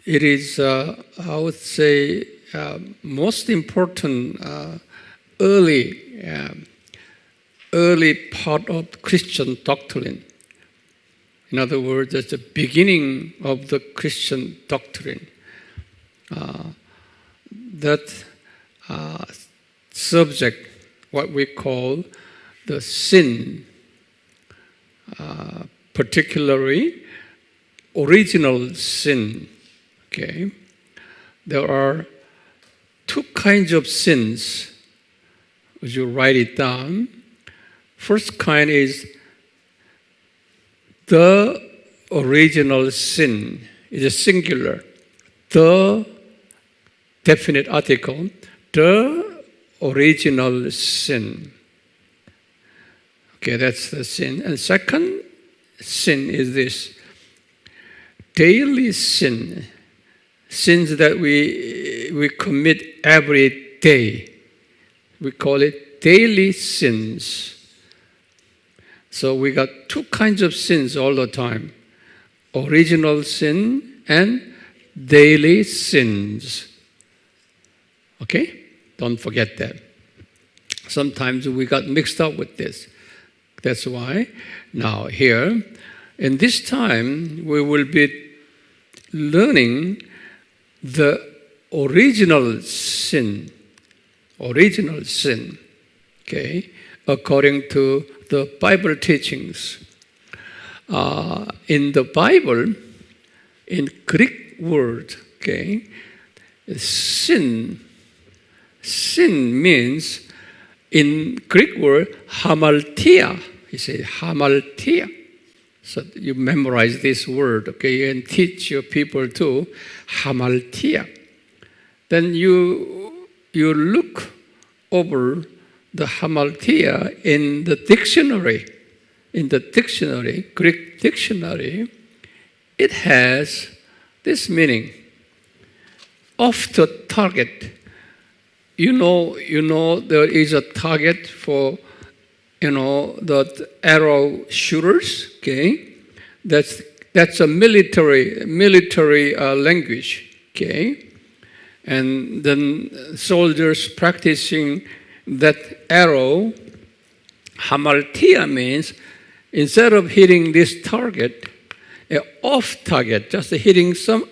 it is, I would say, most important early part of Christian doctrine. In other words, it's the beginning of the Christian doctrine. That subject, what we call the sin, particularly original sin. Okay, there are two kinds of sins. Would you write it down? First kind is the original sin. It's a singular. The definite article. The original sin. Okay, that's the sin. And second sin is this. Daily sin. Sins that we commit every day. We call it daily sins. So we got two kinds of sins all the time. Original sin and daily sins. Okay? Don't forget that. Sometimes we got mixed up with this. That's why now here, in this time, we will be learning the original sin. Original sin. Okay? According to the Bible teachings. In the Bible, in Greek word, okay, sin means, in Greek word, hamartia. You say hamartia. So you memorize this word, okay, and teach your people too, hamartia. Then you look over the hamartia in the dictionary. In the dictionary, Greek dictionary, it has this meaning: off the target. You know, there is a target for, the arrow shooters. Okay, that's a military language. Okay, and then soldiers practicing that arrow. Hamartia means instead of hitting this target, off target, just hitting some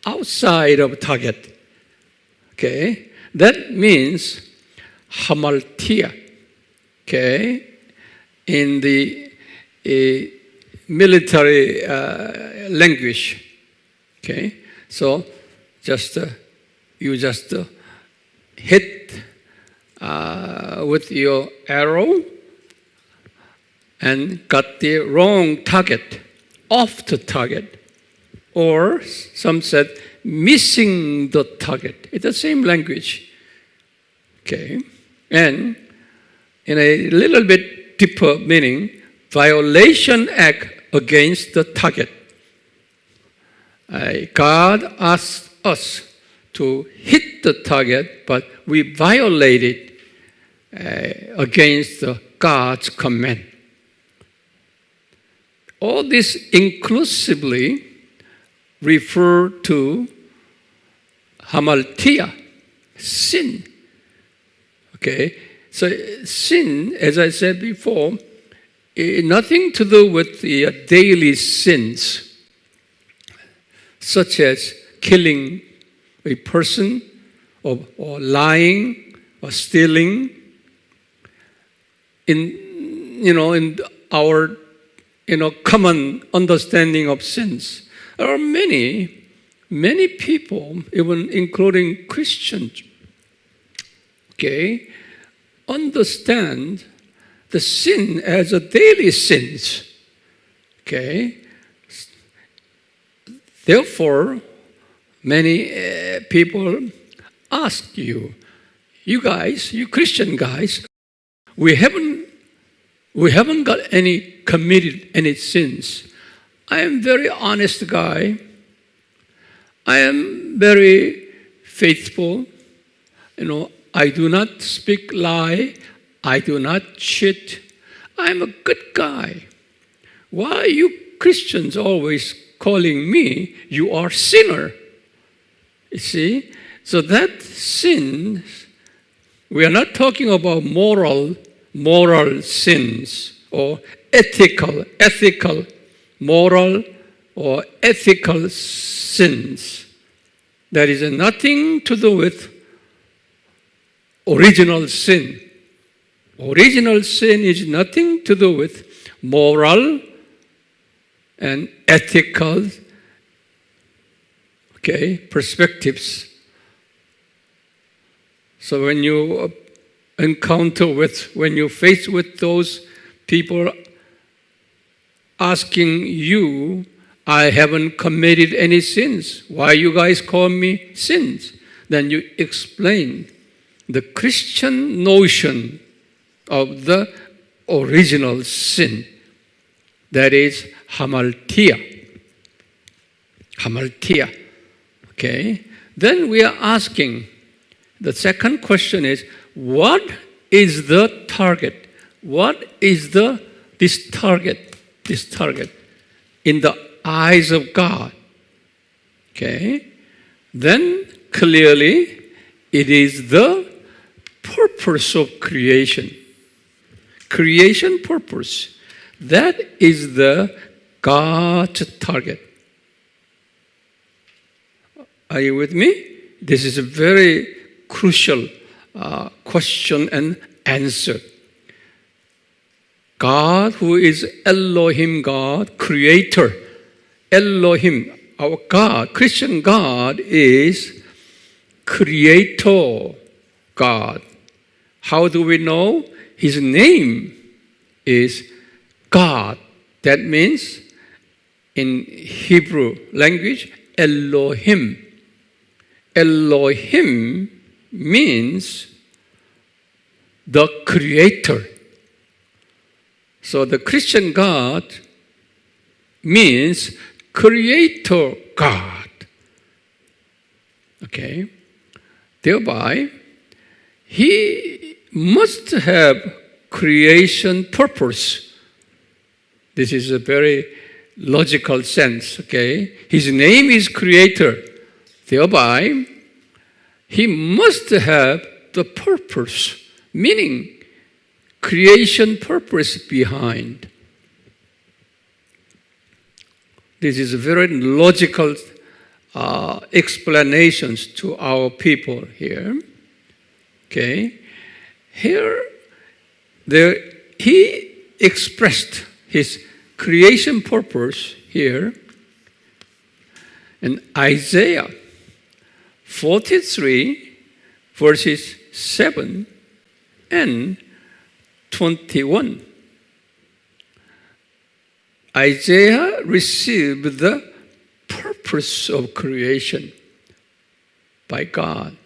outside of target. Okay, that means hamartia. Okay, in the military language. Okay, so you just hit with your arrow and got the wrong target, off the target, or some said missing the target. It's the same language. Okay, and in a little bit deeper meaning, violation act against the target. God asked us to hit the target, but we violated against God's command. All this inclusively refer to hamartia, sin. Okay, so sin, as I said before, nothing to do with the daily sins, such as killing a person, or lying, or stealing. In our common understanding of sins, there are many people, even including Christians, okay, understand the sin as a daily sins. Okay, therefore, many people ask you guys, you Christian guys, we haven't got committed any sins. I am very honest guy. I am very faithful. I do not speak lie. I do not cheat. I am a good guy. Why you Christians always calling me, you are sinner. You see? So that sin, we are not talking about moral sins or ethical, moral or ethical sins. That is nothing to do with original sin. Original sin is nothing to do with moral and ethical perspectives. So when you when you face with those people asking you, I haven't committed any sins, why you guys call me sins? Then you explain the Christian notion of the original sin. That is hamartia. Hamartia. Okay? Then we are asking, the second question is, what is the target? What is this target in the eyes of God? Okay? Then clearly it is the purpose of creation. Creation purpose. That is the God's target. Are you with me? This is a very crucial question and answer. God, who is Elohim God, creator. Elohim, our God, Christian God is creator God. How do we know? His name is God. That means in Hebrew language, Elohim. Elohim means the creator. So the Christian God means creator God. Okay? Thereby, he must have creation purpose. This is a very logical sense, okay? His name is creator. Thereby, he must have the purpose, meaning creation purpose behind. This is a very logical explanations to our people here. Okay? Here, he expressed his creation purpose here in Isaiah 43, verses 7 and 21. Isaiah received the purpose of creation by God.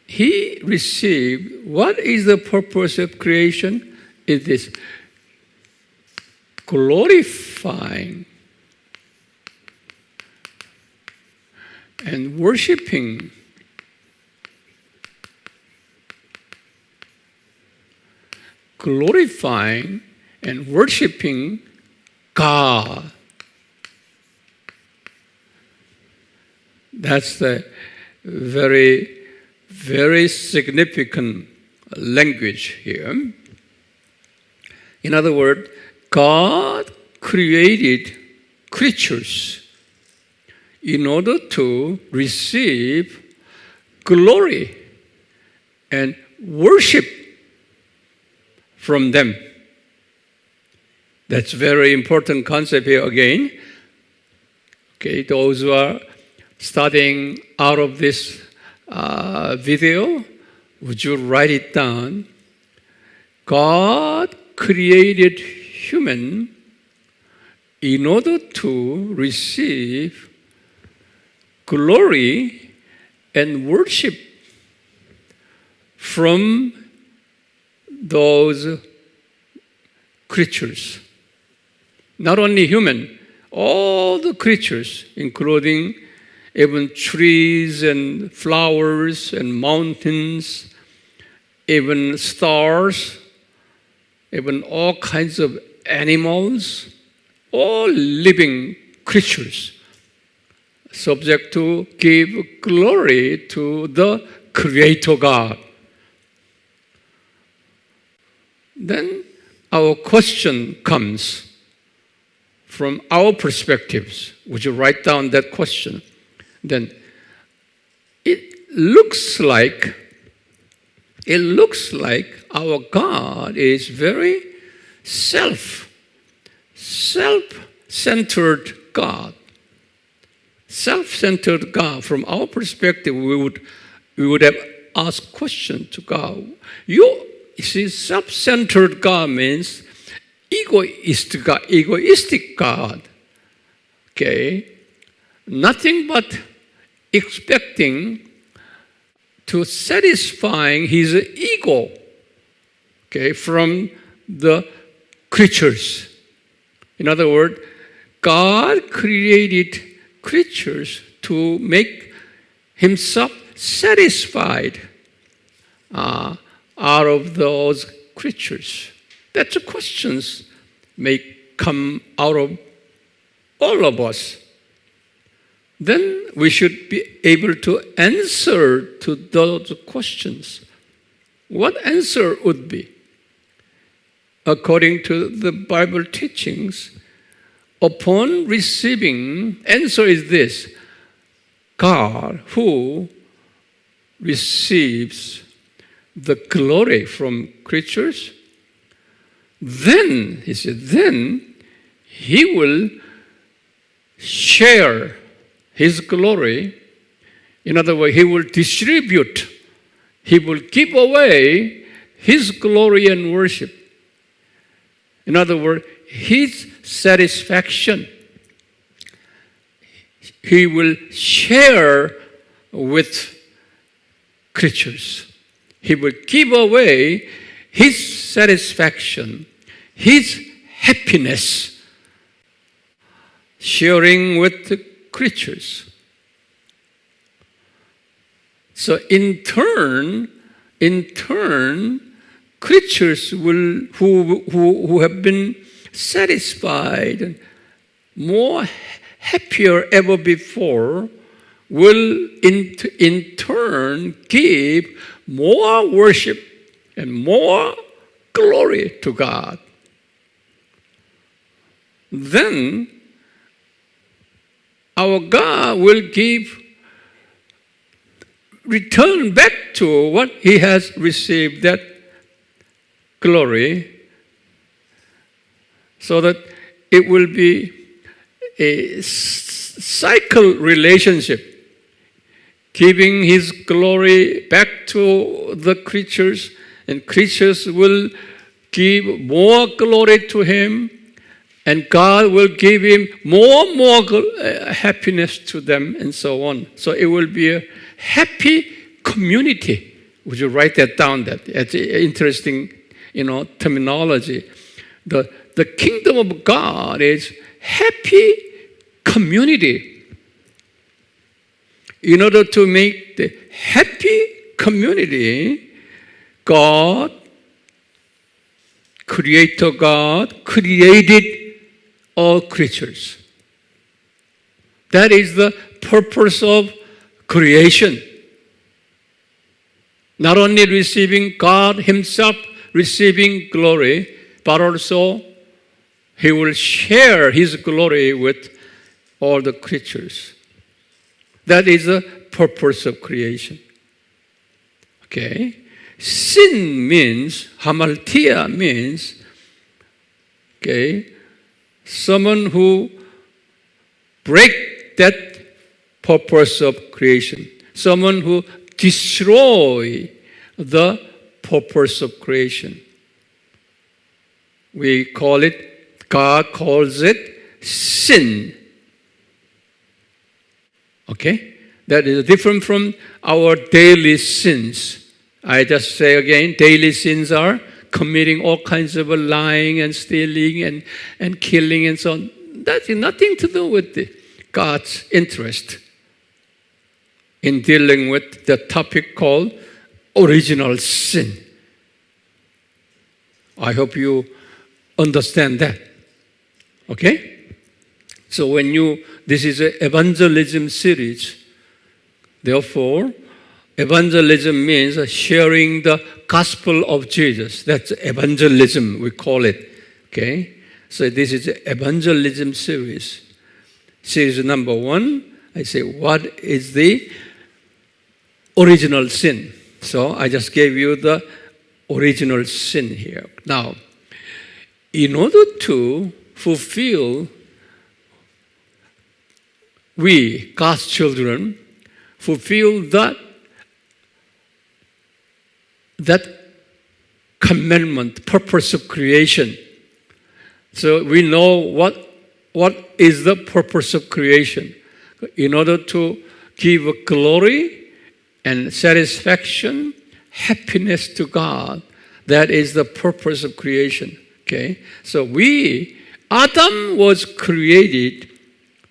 He received, what is the purpose of creation? It is glorifying and worshiping and worshiping God. That's the very, very significant language here. In other words, God created creatures in order to receive glory and worship from them. That's a very important concept here again. Okay, those who are studying out of this video, would you write it down? God created human in order to receive glory and worship from those creatures. Not only human, all the creatures, including even trees and flowers and mountains, even stars, even all kinds of animals, all living creatures, subject to give glory to the Creator God. Then our question comes from our perspectives. Would you write down that question? Then it looks like our God is very self-centered God. Self-centered God. From our perspective, we would have asked question to God. You see, self-centered God means egoistic God. Okay? Nothing but expecting to satisfying his ego, okay, from the creatures. In other words, God created creatures to make himself satisfied out of those creatures. That's the questions may come out of all of us. Then we should be able to answer to those questions. What answer would be? According to the Bible teachings, upon receiving, answer is this: God who receives the glory from creatures, then, he said, then he will share his glory. In other words, he will distribute, he will give away his glory and worship. In other words, his satisfaction, he will share with creatures. He will give away his satisfaction, his happiness, sharing with the creatures. So in turn, creatures who have been satisfied and more happier ever before will in turn give more worship and more glory to God. Then our God will return back to what he has received, that glory, so that it will be a cycle relationship, giving his glory back to the creatures, and creatures will give more glory to him, and God will give him more happiness to them, and so on. So it will be a happy community. Would you write that down? That's interesting, terminology. The kingdom of God is happy community. In order to make the happy community, God, Creator God, created all creatures. That is the purpose of creation. Not only receiving God himself, receiving glory, but also he will share his glory with all the creatures. That is the purpose of creation. Okay? Sin means, hamartia means, okay, someone who break that purpose of creation. Someone who destroy the purpose of creation. God calls it sin. Okay? That is different from our daily sins. I just say again, daily sins are committing all kinds of lying and stealing and killing and so on. That has nothing to do with God's interest in dealing with the topic called original sin. I hope you understand that. Okay? So this is an evangelism series. Therefore, evangelism means sharing the gospel of Jesus. That's evangelism, we call it. Okay? So this is an evangelism series. Series number 1, I say, what is the original sin? So I just gave you the original sin here. Now, in order to fulfill, we, God's children, fulfill that commandment, purpose of creation. So we know what is the purpose of creation. In order to give glory and satisfaction, happiness to God, that is the purpose of creation. Okay? So Adam was created,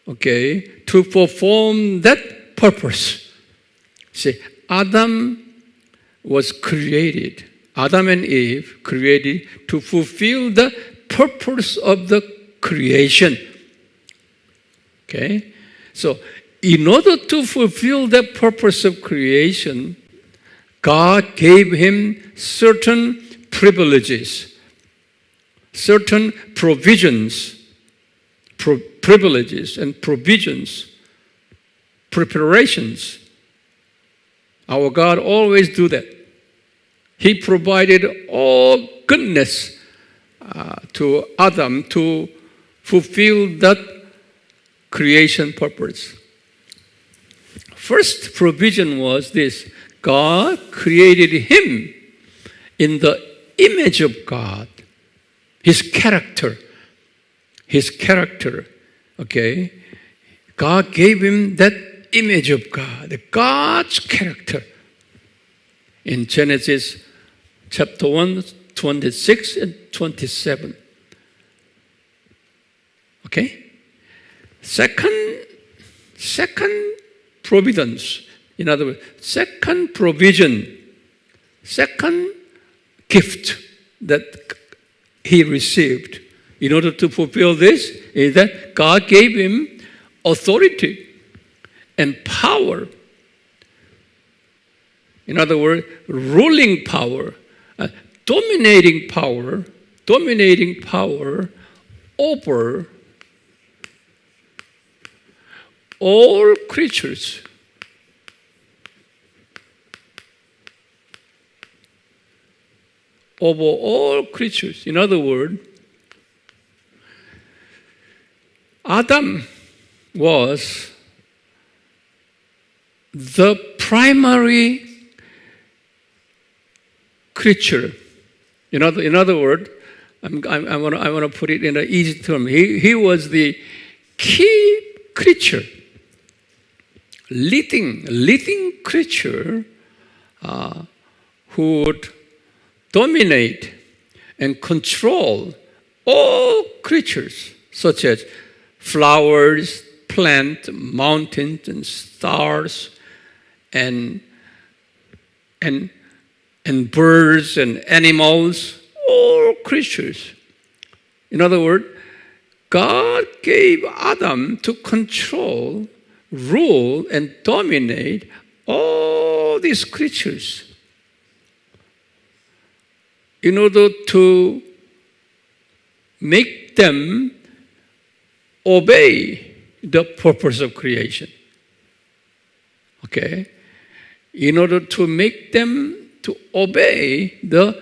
okay, to perform that purpose. See, Adam and Eve created to fulfill the purpose of the creation. Okay? So, in order to fulfill the purpose of creation, God gave him certain privileges, certain provisions, privileges and provisions, preparations. Our God always do that. He provided all goodness to Adam to fulfill that creation purpose. First provision was this: God created him in the image of God, his character. Okay? God gave him that image of God, God's character. In Genesis chapter 1, 26 and 27. Okay? Second providence. In other words, second provision, second gift that he received in order to fulfill this is that God gave him authority and power. In other words, ruling power, dominating power over all creatures. Over all creatures. In other words, Adam was the primary creature. In other words, I want to put it in an easy term. He was the key creature, leading creature who would dominate and control all creatures, such as flowers, plants, mountains, and stars, and birds and animals, all creatures. In other words, God gave Adam to control, rule, and dominate all these creatures in order to make them obey the purpose of creation. Okay? In order to make them to obey the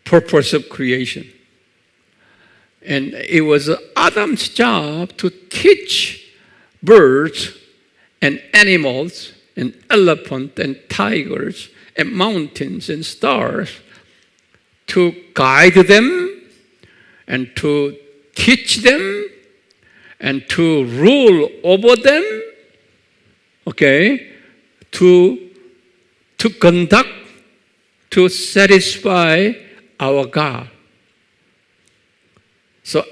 purpose of creation. And it was Adam's job to teach birds and animals and elephants and tigers and mountains and stars to guide them and to teach them and to rule over them, okay, to conduct, to satisfy our God. So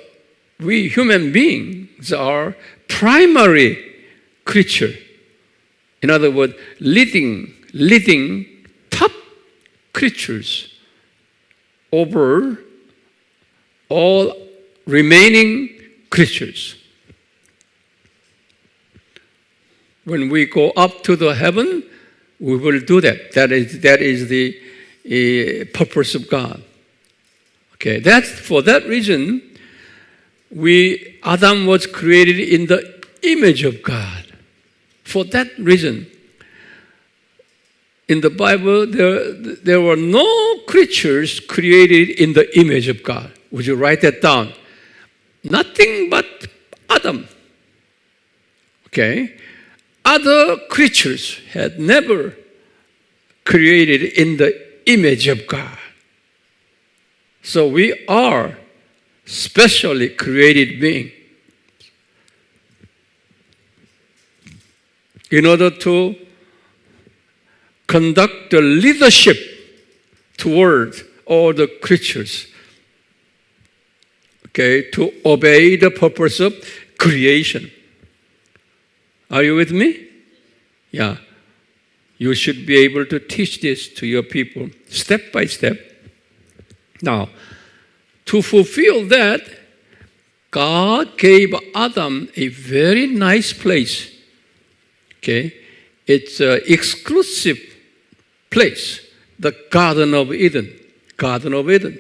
we human beings are primary creature. In other words, leading top creatures over all remaining creatures. When we go up to the heaven, we will do that. That is the purpose of God. Okay, that's for that reason. Adam was created in the image of God. For that reason, in the Bible, there were no creatures created in the image of God. Would you write that down? Nothing but Adam. Okay? Other creatures had never created in the image of God. So we are specially created beings. In order to conduct the leadership toward all the creatures, okay, to obey the purpose of creation. Are you with me? Yeah. You should be able to teach this to your people step by step. Now, to fulfill that, God gave Adam a very nice place. Okay? It's an exclusive place, the Garden of Eden. Garden of Eden.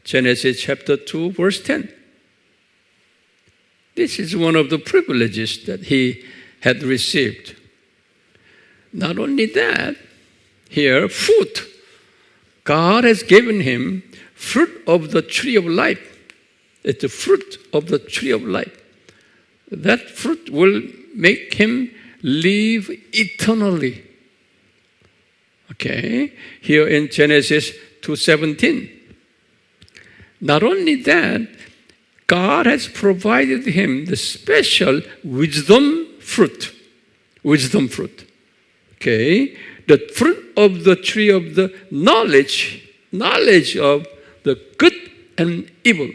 Genesis chapter 2, verse 10. This is one of the privileges that he had received. Not only that, here, fruit. God has given him fruit of the tree of life. It's the fruit of the tree of life. That fruit will make him live eternally. Okay, here in Genesis 2:17. Not only that, God has provided him the special wisdom fruit. Wisdom fruit. Okay, the fruit of the tree of the knowledge of the good and evil.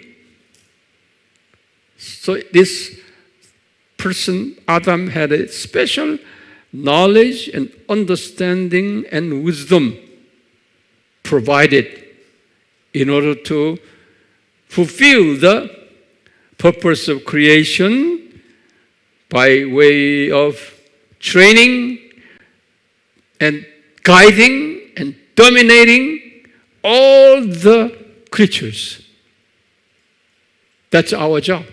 So this person, Adam, had a special knowledge and understanding and wisdom provided in order to fulfill the purpose of creation by way of training and guiding and dominating all the creatures. That's our job.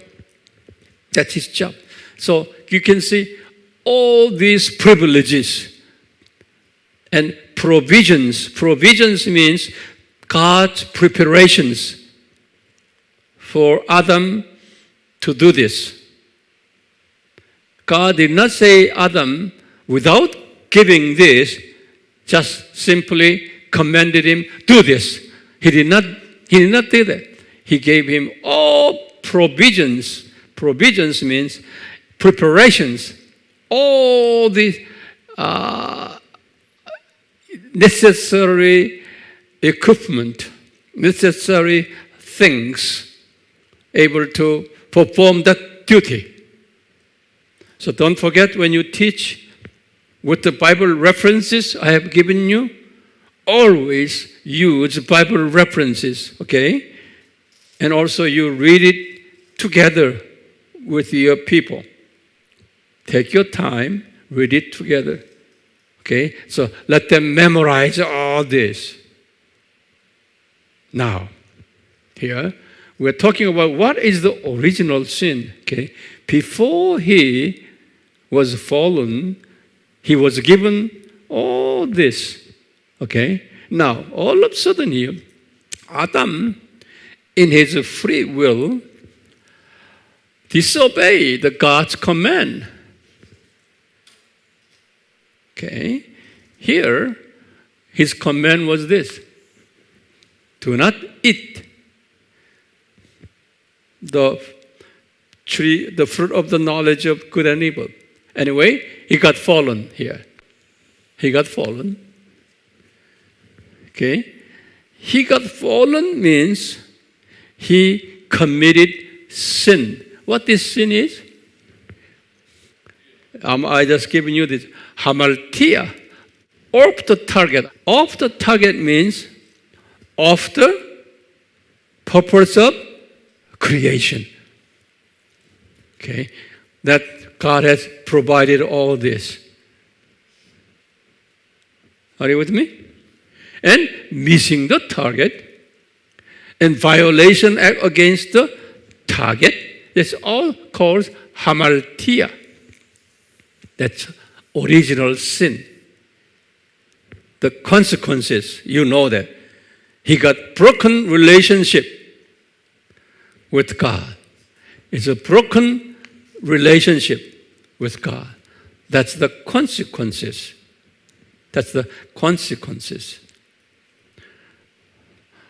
That's his job. So you can see all these privileges and provisions. Provisions means God's preparations for Adam to do this. God did not say, Adam, without giving this, just simply commanded him, do this. He did not do that. He gave him all provisions. Provisions means preparations. All the necessary equipment, necessary things, able to perform that duty. So don't forget, when you teach with the Bible references I have given you, always use Bible references, okay? And also you read it together with your people. Take your time, read it together. Okay? So let them memorize all this. Now, here, we're talking about what is the original sin. Okay? Before he was fallen, he was given all this. Okay? Now, all of a sudden here, Adam, in his free will, disobeyed God's command. Okay? Here, his command was this: do not eat the tree, the fruit of the knowledge of good and evil. Anyway, he got fallen here. He got fallen. Okay? He got fallen means he committed sin. What this sin is? I just given you this. Hamartia. Off the target. Off the target means off the purpose of creation. Okay? That God has provided all this. Are you with me? And missing the target and violation against the target, that's all called hamartia. That's original sin. The consequences, you know that. He got broken relationship with God. It's a broken relationship with God. That's the consequences. That's the consequences.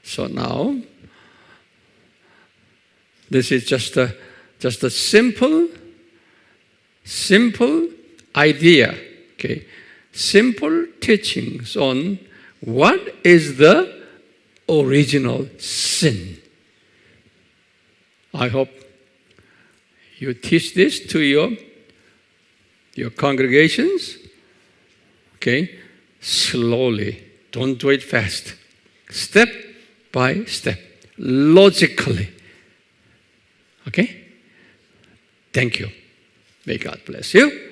So now, this is just a simple idea, okay? Simple teachings on what is the original sin. I hope you teach this to your congregations, okay? Slowly. Don't do it fast. Step by step. Logically. Okay? Thank you. May God bless you.